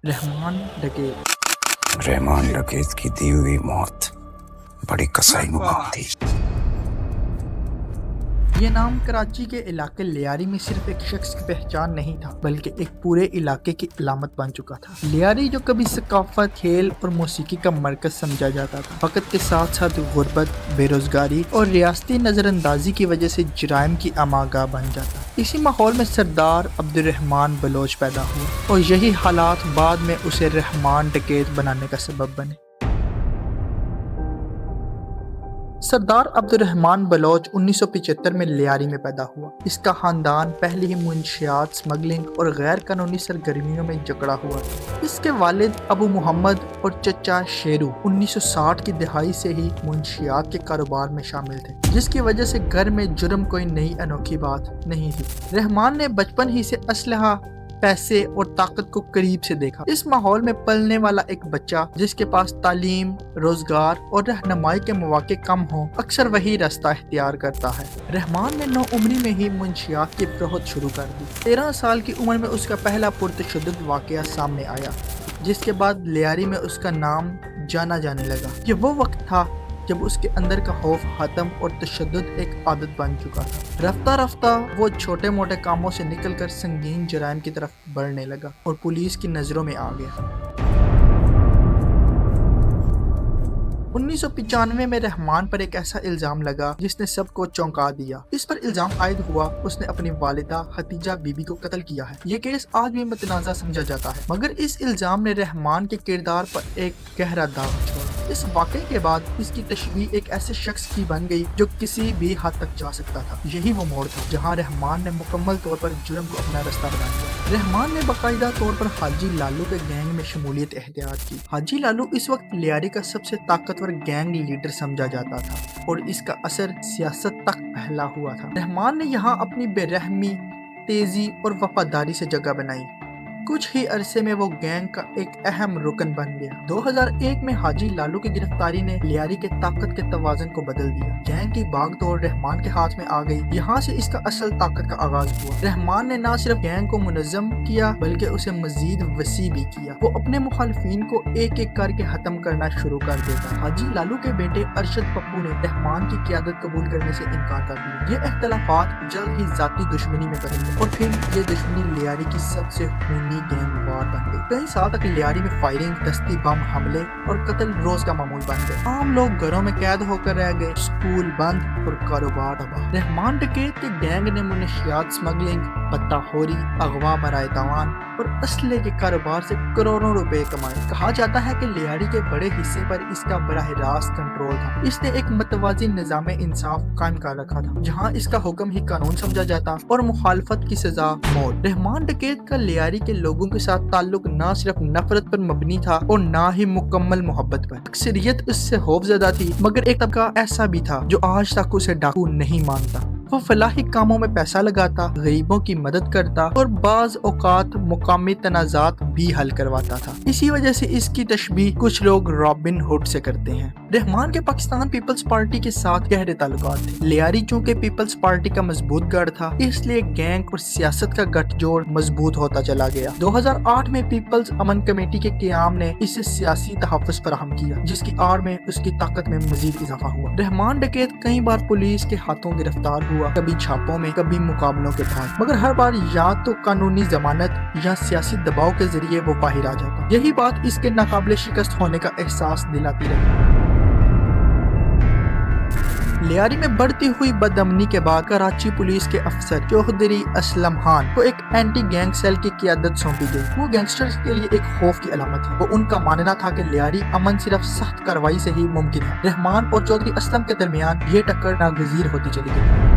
رحمان ڈکیت۔ رحمان ڈکیت کی دی ہوئی موت بڑی کسائی نمام تھی۔ یہ نام کراچی کے علاقے لیاری میں صرف ایک شخص کی پہچان نہیں تھا بلکہ ایک پورے علاقے کی علامت بن چکا تھا۔ لیاری جو کبھی ثقافت، کھیل اور موسیقی کا مرکز سمجھا جاتا تھا، وقت کے ساتھ ساتھ غربت، بے روزگاری اور ریاستی نظر اندازی کی وجہ سے جرائم کی اماگاہ بن جاتا۔ اسی ماحول میں سردار عبدالرحمان بلوچ پیدا ہوا اور یہی حالات بعد میں اسے رحمان ڈکیت بنانے کا سبب بنے۔ سردار عبدالرحمان بلوچ 1975 میں لیاری میں پیدا ہوا۔ اس کا خاندان پہلے ہی منشیات سمگلنگ اور غیر قانونی سرگرمیوں میں جکڑا ہوا تھا۔ اس کے والد ابو محمد اور چچا شیرو 1960 کی دہائی سے ہی منشیات کے کاروبار میں شامل تھے، جس کی وجہ سے گھر میں جرم کوئی نئی انوکھی بات نہیں تھی۔ رحمان نے بچپن ہی سے اسلحہ، پیسے اور طاقت کو قریب سے دیکھا۔ اس ماحول میں پلنے والا ایک بچہ جس کے پاس تعلیم، روزگار اور رہنمائی کے مواقع کم ہوں، اکثر وہی راستہ اختیار کرتا ہے۔ رحمان نے 9 عمری میں ہی منشیات کی فروخت شروع کر دی۔ 13 سال کی عمر میں اس کا پہلا پرتشدد واقعہ سامنے آیا، جس کے بعد لیاری میں اس کا نام جانا جانے لگا۔ یہ وہ وقت تھا جب اس کے اندر کا خوف ختم اور تشدد ایک عادت بن چکا تھا۔ رفتہ رفتہ وہ چھوٹے موٹے کاموں سے نکل کر سنگین جرائم کی طرف بڑھنے لگا اور پولیس کی نظروں میں آ گیا۔ 1995 میں رحمان پر ایک ایسا الزام لگا جس نے سب کو چونکا دیا۔ اس پر الزام عائد ہوا اس نے اپنی والدہ ختیجہ بی بی کو قتل کیا ہے۔ یہ کیس آج بھی متنازع سمجھا جاتا ہے، مگر اس الزام نے رحمان کے کردار پر ایک گہرا داغ چھوڑا۔ اس واقعے کے بعد اس کی تشبیہ ایک ایسے شخص کی بن گئی جو کسی بھی حد تک جا سکتا تھا۔ یہی وہ موڑ تھا جہاں رحمان نے مکمل طور پر جرم کو اپنا راستہ بنا لیا۔ رحمان نے باقاعدہ طور پر حاجی لالو کے گینگ میں شمولیت اختیار کی۔ حاجی لالو اس وقت لیاری کا سب سے طاقتور گینگ لیڈر سمجھا جاتا تھا اور اس کا اثر سیاست تک پھیلا ہوا تھا۔ رحمان نے یہاں اپنی بے رحمی، تیزی اور وفاداری سے جگہ بنائی۔ کچھ ہی عرصے میں وہ گینگ کا ایک اہم رکن بن گیا۔ 2001 میں حاجی لالو کی گرفتاری نے لیاری کے طاقت کے توازن کو بدل دیا۔ گینگ کی باغ دوڑ رحمان کے ہاتھ میں آ گئی۔ یہاں سے اس کا اصل طاقت کا آغاز ہوا۔ رحمان نے نہ صرف گینگ کو منظم کیا بلکہ اسے مزید وسیع بھی کیا۔ وہ اپنے مخالفین کو ایک ایک کر کے ختم کرنا شروع کر دیتا۔ حاجی لالو کے بیٹے ارشد پپو نے رحمان کی قیادت قبول کرنے سے انکار کر دیا۔ یہ اختلافات جلد ہی ذاتی دشمنی میں بدل گئے اور پھر یہ دشمنی لیاری کی سب سے خونی گینگ وار بن گئی۔ کئی سال تک لیاری میں فائرنگ، دستی بم حملے اور قتل روز کا معمول بن گئے۔ عام لوگ گھروں میں قید ہو کر رہ گئے، سکول بند اور کاروبار تباہ۔ رحمان ڈکیت کے گینگ نے منشیات سمگلنگ، پتہ خوری، اغوا برائے تاوان اور اسلحے کے کاروبار سے کروڑوں روپے کمائے۔ کہا جاتا ہے کہ لیاری کے بڑے حصے پر اس کا براہ راست کنٹرول تھا۔ اس نے ایک متوازن نظام انصاف قائم کر رکھا تھا جہاں اس کا حکم ہی قانون سمجھا جاتا اور مخالفت کی سزا موت۔ رحمان ڈکیت کا لیاری کے لوگوں کے ساتھ تعلق نہ صرف نفرت پر مبنی تھا اور نہ ہی مکمل محبت پر۔ اکثریت اس سے خوفزدہ تھی، مگر ایک طبقہ ایسا بھی تھا جو آج تک اسے ڈاکو نہیں مانتا۔ وہ فلاحی کاموں میں پیسہ لگاتا، غریبوں کی مدد کرتا اور بعض اوقات مقامی تنازعات بھی حل کرواتا تھا۔ اسی وجہ سے اس کی تشبیہ کچھ لوگ رابن ہوڈ سے کرتے ہیں۔ رحمان کے پاکستان پیپلز پارٹی کے ساتھ گہرے تعلقات تھے۔ لیاری چونکہ پیپلز پارٹی کا مضبوط گڑھ تھا، اس لیے گینگ اور سیاست کا گٹھ جوڑ مضبوط ہوتا چلا گیا۔ 2008 میں پیپلز امن کمیٹی کے قیام نے اسے سیاسی تحفظ فراہم کیا، جس کی آڑ میں اس کی طاقت میں مزید اضافہ ہوا۔ رحمان ڈکیت کئی بار پولیس کے ہاتھوں گرفتار ہوا، کبھی چھاپوں میں، کبھی مقابلوں کے بعد، مگر ہر بار یا تو قانونی ضمانت یا سیاسی دباؤ کے ذریعے وہ باہر آ جاتا۔ یہی بات اس کے ناقابل شکست ہونے کا احساس دلاتی رہی۔ لیاری میں بڑھتی ہوئی بدامنی کے بعد کراچی پولیس کے افسر چوہدری اسلم خان کو ایک اینٹی گینگ سیل کی قیادت سونپی گئی۔ وہ گینگسٹرز کے لیے ایک خوف کی علامت ہے۔ وہ ان کا ماننا تھا کہ لیاری امن صرف سخت کارروائی سے ہی ممکن ہے۔ رحمان اور چودھری اسلم کے درمیان یہ ٹکر ناگزیر ہوتی چلی گئی۔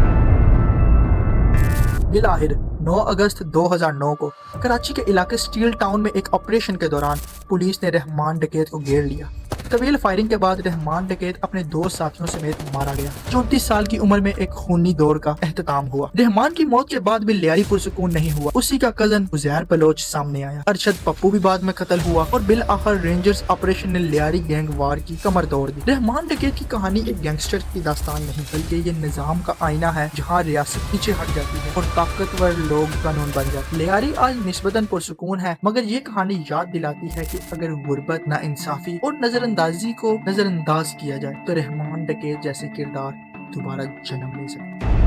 بالآخر 9 اگست 2009 کو کراچی کے علاقے سٹیل ٹاؤن میں ایک آپریشن کے دوران پولیس نے رحمان ڈکیت کو گھیر لیا۔ طویل فائرنگ کے بعد رحمان ڈکیت اپنے دو ساتھیوں سمیت مارا گیا۔ 34 سال کی عمر میں ایک خونی دور کا اختتام ہوا۔ رحمان کی موت کے بعد بھی لیاری پرسکون نہیں ہوا۔ اسی کا کزن عزیر بلوچ سامنے آیا۔ ارشد پپو بھی بعد میں قتل ہوا اور بالآخر رینجرز آپریشن نے لیاری گینگ وار کی کمر توڑ دی۔ رحمان ڈکیت کی کہانی ایک گینگسٹر کی داستان نہیں بلکہ یہ نظام کا آئینہ ہے جہاں ریاست پیچھے ہٹ جاتی ہے اور طاقتور لوگ قانون بن جاتے۔ لیاری آج نسبتاً پرسکون ہے، مگر یہ کہانی یاد دلاتی ہے کہ اگر غربت، ناانصافی اور نظر اندازی کو نظر انداز کیا جائے تو رحمان ڈکیت جیسے کردار دوبارہ جنم لے سکتے ہیں۔